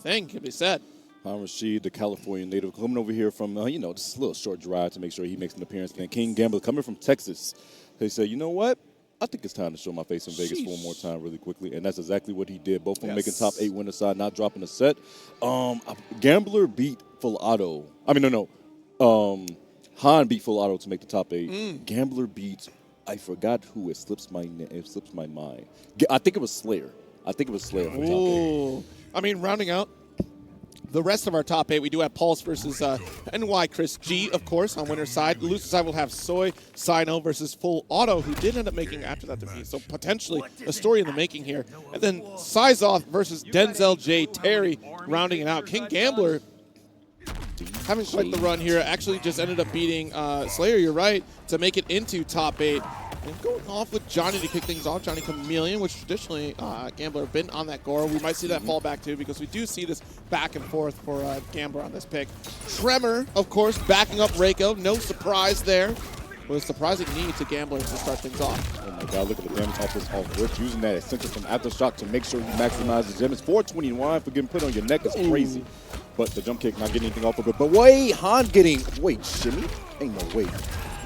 thing can be said. RASHID, the California native, coming over here from, just a little short drive to make sure he makes an appearance. And King Gambler coming from Texas. They said, you know what? I think it's time to show my face in Vegas for one more time really quickly. And that's exactly what he did. Both of them making top 8 winner side, not dropping a set. Gambler beat Full Auto. Han beat Full Auto to make the top 8. Gambler beat, I forgot who. It slips my mind. I think it was Slayer. For top 8. I mean, rounding out the rest of our top 8, we do have Pulse versus NY Chris G, of course, on winner's side. The loser side will have Soy Sino versus Full Auto, who did end up making after that defeat. So potentially a story in the making here. And then Sizoth versus Denzel J. Terry rounding it out. King Gambler having quite the run here. Actually just ended up beating Slayer, you're right, to make it into top 8. And going off with Johnny to kick things off, Johnny Chameleon, which traditionally Gambler have been on that Goro. We might see that fall back too, because we do see this back and forth for Gambler on this pick. Tremor, of course, backing up Reiko. No surprise there. With a surprising need to Gambler to start things off. Oh my God, look at the damage off this off-rip. Using that essential from Aftershock to make sure you maximize the gem. It's 421 for getting put on your neck. It's crazy. But the jump kick, not getting anything off of it. But wait, Han getting, shimmy? Ain't no way.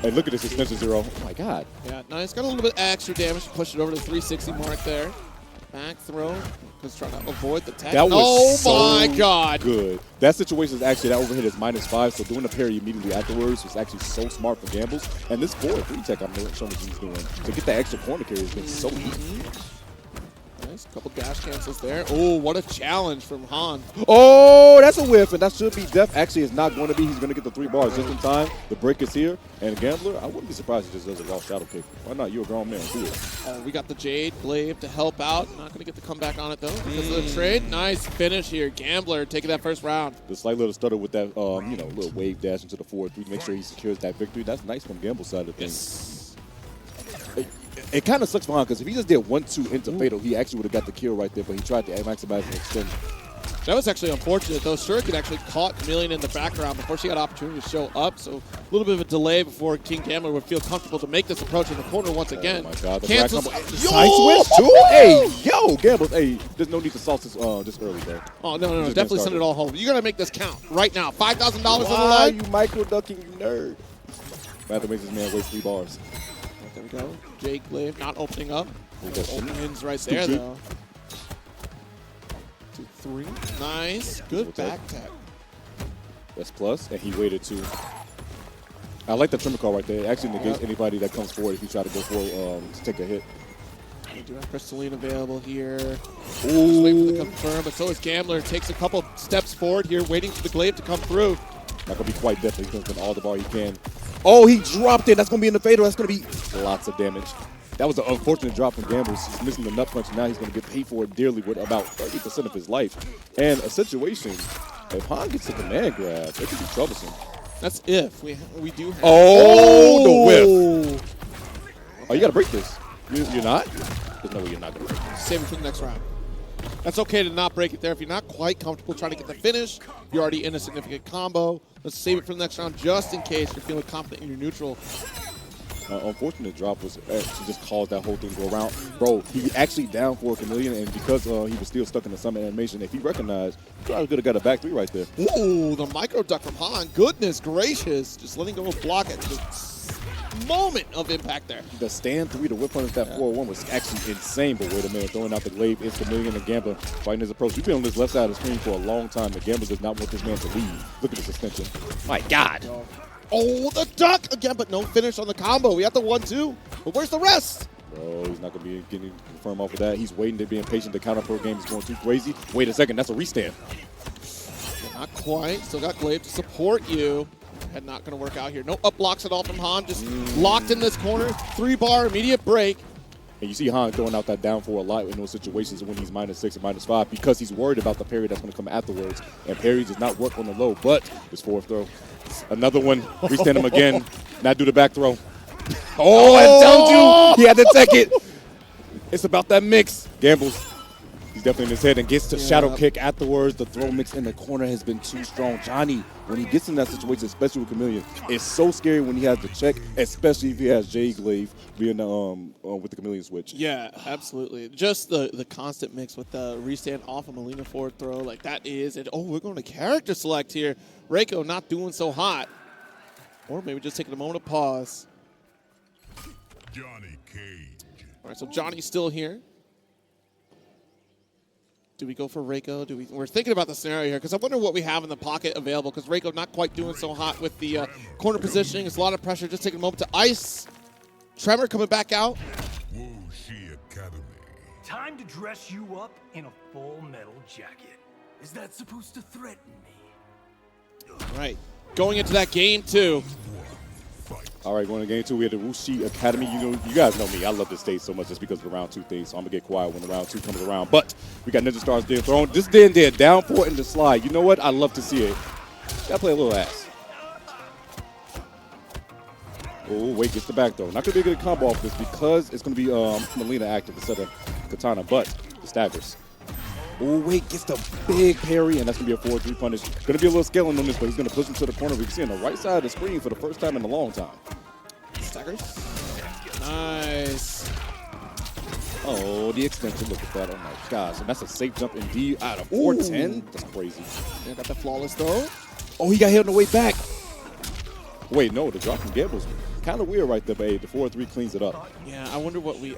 Hey, look at this extension 0. Oh my God. Yeah, nice. Got a little bit extra damage to push it over to the 360 mark there. Back throw. Just trying to avoid the tech. That was my God. Good. That situation is actually, that overhit is -5, so doing a parry immediately afterwards was actually so smart for Gambles. And this 4-3 tech I'm showing what he's doing. To get that extra corner carry has been so easy. Nice. Couple dash cancels there. Oh, what a challenge from Han. Oh, that's a whiff, and that should be def. Actually, it's not going to be. He's going to get the 3 bars just in time. The break is here. And Gambler, I wouldn't be surprised if he just does a raw shadow kick. Why not? You're a grown man. Do it. We got the Jade Glaive to help out. Not going to get the comeback on it, though, because of the trade. Nice finish here. Gambler taking that first round. The slight little stutter with that, little wave dash into the 4-3 to make sure he secures that victory. That's nice from Gamble's side of things. It kind of sucks for Han, because if he just did 1-2 into Fatal, he actually would have got the kill right there, but he tried to maximize an extension. That was actually unfortunate, though. Shuriken actually caught Chameleon in the background before she got opportunity to show up, so a little bit of a delay before King Gambler would feel comfortable to make this approach in the corner once again. Oh my God. Cancels. Side switch, too? Hey, yo, Gambler. Hey, there's no need to sauce this early, bro. Oh, no. Definitely send it all home. You got to make this count right now. $5,000 on the Why line. you micro-ducking, you nerd? Rather makes this man waste 3 bars. There we go. Jade Glaive not opening up. Opens right Stupid. there, though. 2-3. Nice. Good back tech. That's plus, and he waited too. I like the trimmer call right there. It actually negates anybody that comes forward if you try to go for to take a hit. We do have Crystalline available here. Just waiting for the confirm, but so is Gambler. Takes a couple steps forward here, waiting for the Glaive to come through. Not going to be quite definitely. He's going to spend all the bar he can. Oh, he dropped it. That's going to be in the fatal. That's going to be lots of damage. That was an unfortunate drop from Gambles. He's missing the nut punch, and now he's going to get paid for it dearly with about 30% of his life. And a situation, if Han gets a command grab, it could be troublesome. That's if. We do have... Oh, the whiff. Oh, you got to break this. You're not? There's no way you're not going to break this. Save it for the next round. That's okay to not break it there. If you're not quite comfortable trying to get the finish, you're already in a significant combo. Let's save it for the next round just in case you're feeling confident in your neutral. Unfortunate drop was to just cause that whole thing to go around. Bro, he actually down for a Chameleon, and because he was still stuck in the summit animation, if he recognized, he probably could have got a back 3 right there. Ooh, the micro duck from Han. Goodness gracious. Just letting go of block at the moment of impact there. The stand 3 to whip punish that 4-1 was actually insane, but wait a minute, throwing out the Glaive, it's Chameleon and Gambler fighting his approach. You've been on this left side of the screen for a long time. The Gambler does not want this man to leave. Look at this extension. My God. Oh, the duck again, but no finish on the combo. We got the 1-2, but where's the rest? Bro, he's not going to be getting confirmed off of that. He's waiting to be impatient. The counter pro game is going too crazy. Wait a second, that's a restand. Not quite. Still got Glaive to support you. Head not going to work out here. No up blocks at all from Han. Just locked in this corner. 3-bar immediate break. And you see Han throwing out that down 4 a lot in those situations when he's -6 and -5 because he's worried about the parry that's going to come afterwards. And parry does not work on the low, but his 4th throw. Another one. Restand him again. Now do the back throw. Oh, I told you. He had to take it. It's about that mix. Gambles. He's definitely in his head and gets the shadow kick afterwards. The throw mix in the corner has been too strong. Johnny, when he gets in that situation, especially with Chameleon, it's so scary when he has to check, especially if he has J-Glaive being with the Chameleon switch. Yeah, absolutely. Just the constant mix with the restand off of Molina forward throw, like that is it. Oh, we're going to character select here. Reiko not doing so hot. Or maybe just taking a moment of pause. Johnny Cage. All right, so Johnny's still here. Do we go for Reiko? We're thinking about the scenario here because I wonder what we have in the pocket available because Reiko not quite doing so hot with the corner positioning. It's a lot of pressure. Just taking a moment to ice. Tremor coming back out. Wuxi Academy. Time to dress you up in a full metal jacket. Is that supposed to threaten me? All right, going into that game two. All right, going to game two, we had the Wuxi Academy. You guys know me. I love this stage so much just because of the round two thing, so I'm going to get quiet when the round two comes around. But we got Ninja Stars being thrown. This did down four in the slide. You know what? I love to see it. Got to play a little ass. Oh, wait, gets the back, though. Not going to be a good combo off this because it's going to be Molina active instead of Katana, but the staggers. Oh, wait, gets the big parry, and that's going to be a 4-3 punish. Going to be a little scaling on this, but he's going to push him to the corner. We can see on the right side of the screen for the first time in a long time. Staggers. Nice. Oh, the extension. Look at that. Oh, my gosh. And that's a safe jump indeed out of 410. That's crazy. Yeah, got the flawless, though. Oh, he got hit on the way back. Wait, no, the drop from Gamble's kind of weird right there, but hey, the 4-3 cleans it up. Yeah, I wonder what we...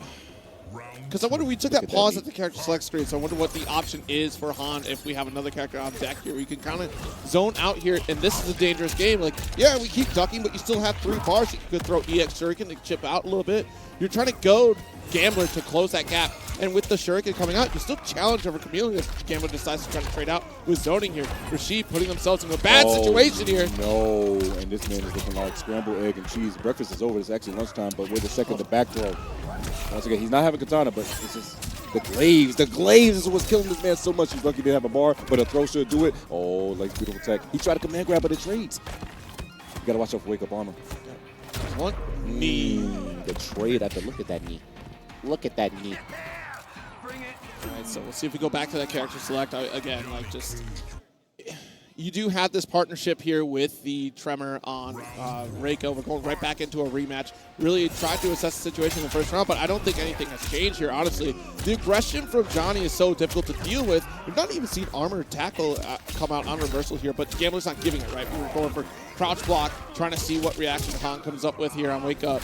Because I wonder, we took that pause at the character select screen, so I wonder what the option is for Han if we have another character on deck here. We can kind of zone out here, and this is a dangerous game. Like, yeah, we keep ducking, but you still have 3 bars. You could throw EX Shuriken to chip out a little bit. You're trying to goad Gambler to close that gap, and with the Shuriken coming out, you're still challenged over Chameleon if Gambler decides to try to trade out with zoning here. RASHID putting themselves in a bad situation here. No, and this man is looking like scrambled egg and cheese. Breakfast is over. It's actually lunchtime, but wait a second, the back throw. Once again, he's not having Katana, but it's just the glaives. The glaives is what's killing this man so much. He's lucky he didn't have a bar, but a throw should do it. Oh, like beautiful tech. He tried to command grab, but it trades. You got to watch out for wake up on him. One knee. The trade at the look at that knee. Look at that knee. All right, so we'll see if we go back to that character select. Again, like just... You do have this partnership here with the Tremor on Reiko. We're going right back into a rematch. Really tried to assess the situation in the first round, but I don't think anything has changed here, honestly. The aggression from Johnny is so difficult to deal with. We've not even seen armor tackle come out on reversal here, but Gambler's not giving it, right? We were going for crouch block, trying to see what reaction Han comes up with here on Wake Up.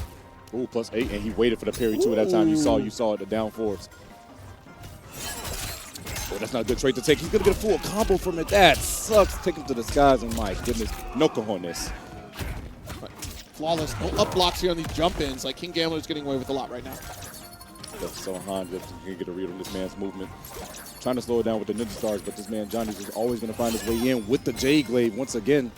Ooh, +8, and he waited for the parry too at that time. You saw it, the down forwards. Oh, that's not a good trade to take. He's going to get a full combo from it. That sucks. Take him to the skies, and my goodness, no cojones. Flawless. No up blocks here on these jump-ins. Like, King Gambler's getting away with a lot right now. That's so Han just can get a read on this man's movement. Trying to slow it down with the Ninja Stars, but this man, Johnny's just always going to find his way in with the J-Glaive once again.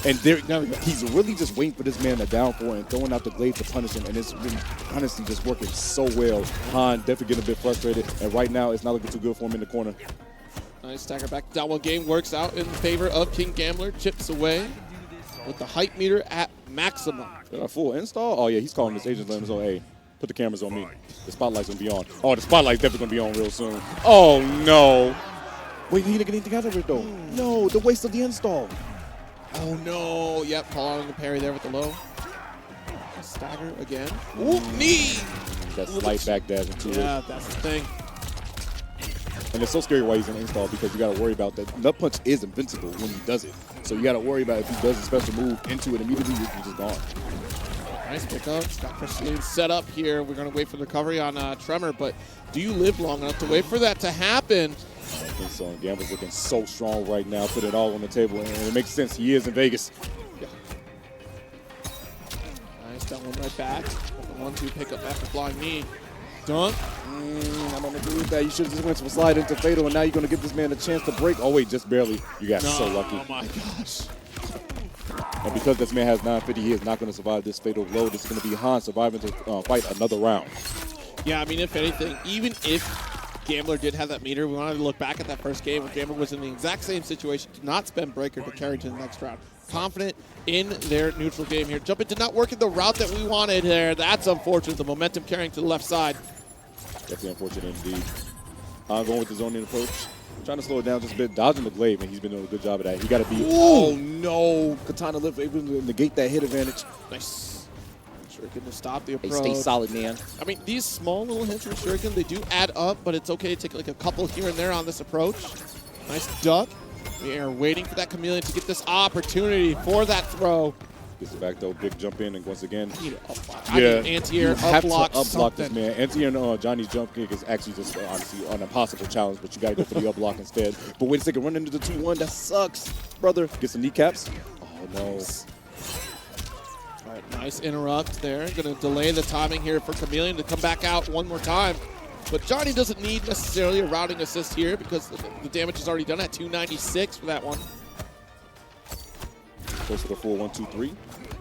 And he's really just waiting for this man to down for and throwing out the glaive to punish him, and it's really honestly just working so well. Han definitely getting a bit frustrated, and right now it's not looking too good for him in the corner. Nice stagger back. That one game works out in favor of King Gambler. Chips away with the hype meter at maximum. Got a full install? Oh yeah, he's calling this agent letting us know, hey, put the cameras on me. The spotlight's gonna be on. Oh, the spotlight's definitely gonna be on real soon. Oh no. Wait, he didn't get anything out of it though. No, the waste of the install. Oh no! Yep, following the parry there with the low. Stagger again. Ooh, knee! That slight back dash into it. Yeah, that's the thing. And it's so scary why he's in install because you got to worry about that. Nut punch is invincible when he does it. So you got to worry about if he does a special move into it immediately, he's just gone. Nice pickup. Got Crystalline set up here. We're going to wait for the recovery on Tremor, but do you live long enough to wait for that to happen? I think so. And Gambler's looking so strong right now. Put it all on the table, and it makes sense. He is in Vegas. Yeah. Nice, that one right back. 1-2 pickup after flying knee. Dunk. I don't agree with that. You should have just went to a slide into Fatal, and now you're going to give this man a chance to break. Oh, wait, just barely. You got so lucky. Oh, my gosh. And because this man has 950, he is not going to survive this Fatal blow. This is going to be Han surviving to fight another round. Yeah, I mean, if anything, even if Gambler did have that meter, we wanted to look back at that first game when Gambler was in the exact same situation, did not spend Breaker to carry to the next round. Confident in their neutral game here. Jump it did not work in the route that we wanted there. That's unfortunate. The momentum carrying to the left side. Definitely unfortunate indeed. Going with the zoning approach. Trying to slow it down just a bit. Dodging the glaive, and he's been doing a good job of that. He got to be. Oh, no. Katana lift able to negate that hit advantage. Nice. Shuriken to stop the Hey, approach. stay solid, man. I mean, these small little hits from Shuriken, they do add up, but it's okay to take like a couple here and there on this approach. Nice duck. We are waiting for that Chameleon to get this opportunity for that throw. Gets it back though, big jump in and once again. I need anti-air, you have to up block, up-block this, something. man. Anti-air and Johnny's jump kick is actually just honestly an impossible challenge, but you got to go for the up-block instead. But wait a second, run into the 2-1, that sucks, brother. Get some kneecaps. Oh, no. All right, nice interrupt there. Going to delay the timing here for Chameleon to come back out one more time. But Johnny doesn't need necessarily a routing assist here because the damage is already done at 296 for that one. Goes for the 4-1-2-3.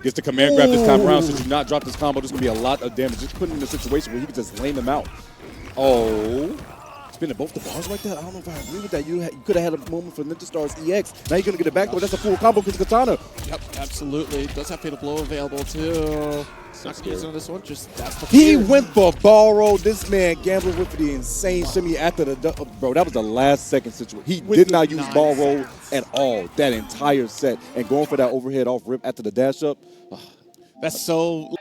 Gets the command grab this time around, so do not drop this combo. There's going to be a lot of damage. Just put him in a situation where he can just lane him out. Oh. Spinning both the bars like that? I don't know if I agree with that. You could have had a moment for Ninja Stars EX. Now you're going to get it back, but that's a full combo because Katana. Yep, absolutely. Does have Fatal Blow available too. Not going to use it on this one. Just that's the He fear. went for borrow. This man gambled with the insane shimmy after the bro. That was the last second situation. He did not use ball roll at all that entire set, and going for that overhead off rip after the dash up. That's so.